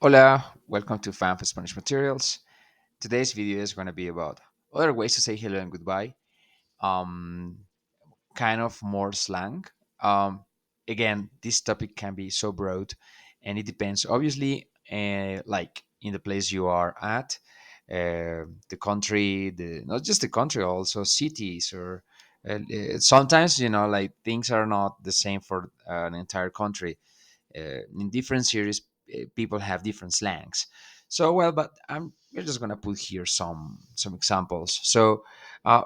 Hola, welcome to Fan for Spanish Materials. Today's video is going to be about other ways to say hello and goodbye, um, kind of more slang. Um, Again, this topic can be so broad and it depends, obviously, like in the place you are at, the country, not just the country, also cities, or sometimes, like things are not the same for an entire country. In different series, people have different slangs. So well, but we're just gonna put here some examples. So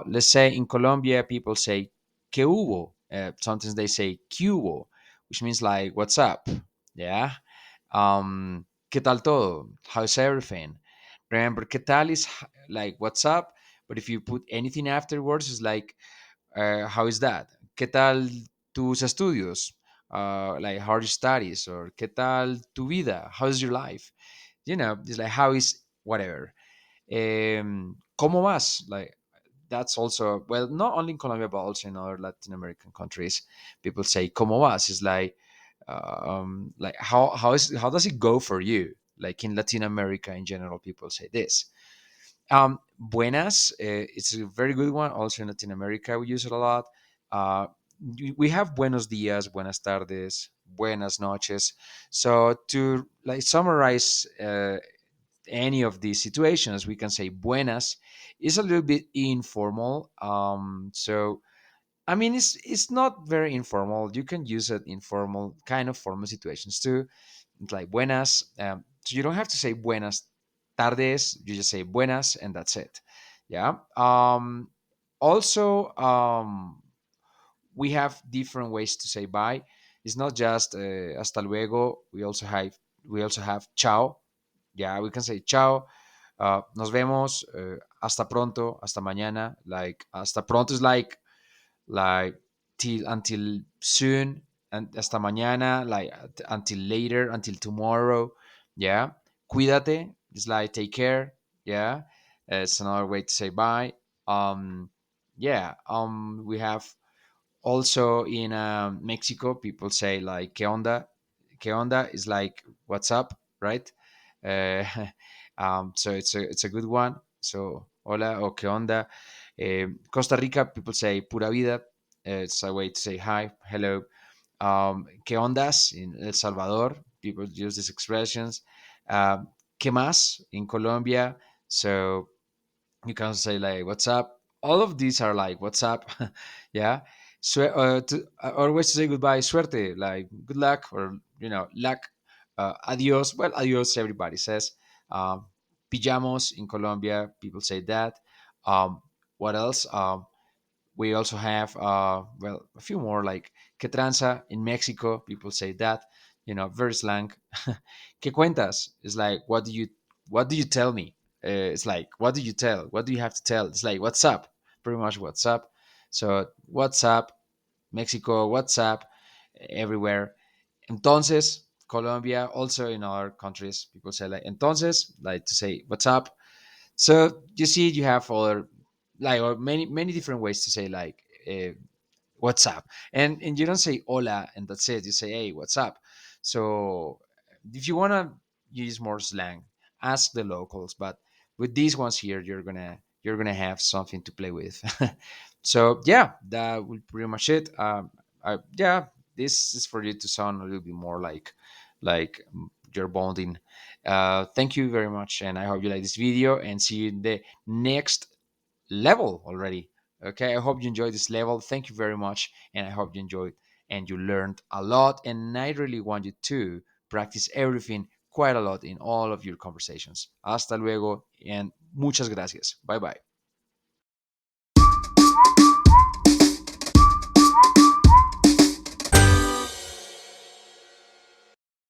let's say in Colombia, people say "que hubo." Sometimes they say "que hubo," which means like "what's up." Yeah. ¿Qué tal todo? How's everything? Remember, ¿qué tal is like "what's up," but if you put anything afterwards, it's like how is that? ¿Qué tal tus estudios? Like, how are your studies? Or ¿qué tal tu vida? How's your life? It's like, how is whatever. ¿Cómo vas? Like, that's also, well, not only in Colombia, but also in other Latin American countries. People say, ¿cómo vas? It's like how does it go for you? Like in Latin America in general, people say this. Buenas, it's a very good one. Also in Latin America, we use it a lot. Uh, we have buenos dias, buenas tardes, buenas noches. So to like summarize any of these situations, we can say buenas is a little bit informal. So I mean, it's not very informal. You can use it in formal, kind of formal situations too. It's like buenas. So you don't have to say buenas tardes. You just say buenas, and that's it. Yeah. Also, we have different ways to say bye. It's not just hasta luego. We also have ciao. Yeah, we can say ciao. Nos vemos. Hasta pronto. Hasta mañana. Like hasta pronto is like till until soon, and hasta mañana, like until later, until tomorrow. Yeah. Cuídate is like take care. Yeah. It's another way to say bye. Yeah. We have also in Mexico, people say like "qué onda." "Qué onda" is like "what's up," right? Uh, so it's a good one. So hola or "qué onda." Costa Rica, people say "pura vida." It's a way to say hi, hello. "Qué ondas" in El Salvador, people use these expressions. "Qué más" in Colombia. So you can say like "what's up." All of these are like "what's up." Yeah. So always to say goodbye, suerte, like good luck, or luck. Adios, well, adios everybody says. Pijamos in Colombia, people say that. What else? We also have well, a few more, like "que tranza" in Mexico, people say that, very slang. "Que cuentas" is like what do you tell me. It's like what do you have to tell. It's like "what's up," pretty much "what's up." So "what's up," Mexico, "what's up," everywhere. Entonces, Colombia, also in other countries, people say like entonces, like to say "what's up." So you see, you have other, like, or many different ways to say like what's up, and you don't say hola and that's it. You say, hey, what's up. So if you want to use more slang, ask the locals. But with these ones here, you're gonna have something to play with. So yeah, that will pretty much it. Yeah, this is for you to sound a little bit more like you're bonding. Thank you very much, and I hope you like this video, and see you in the next level already. Okay, I hope you enjoyed this level. Thank you very much, and I hope you enjoyed and you learned a lot. And I really want you to practice everything quite a lot in all of your conversations. Hasta luego, and muchas gracias. Bye bye.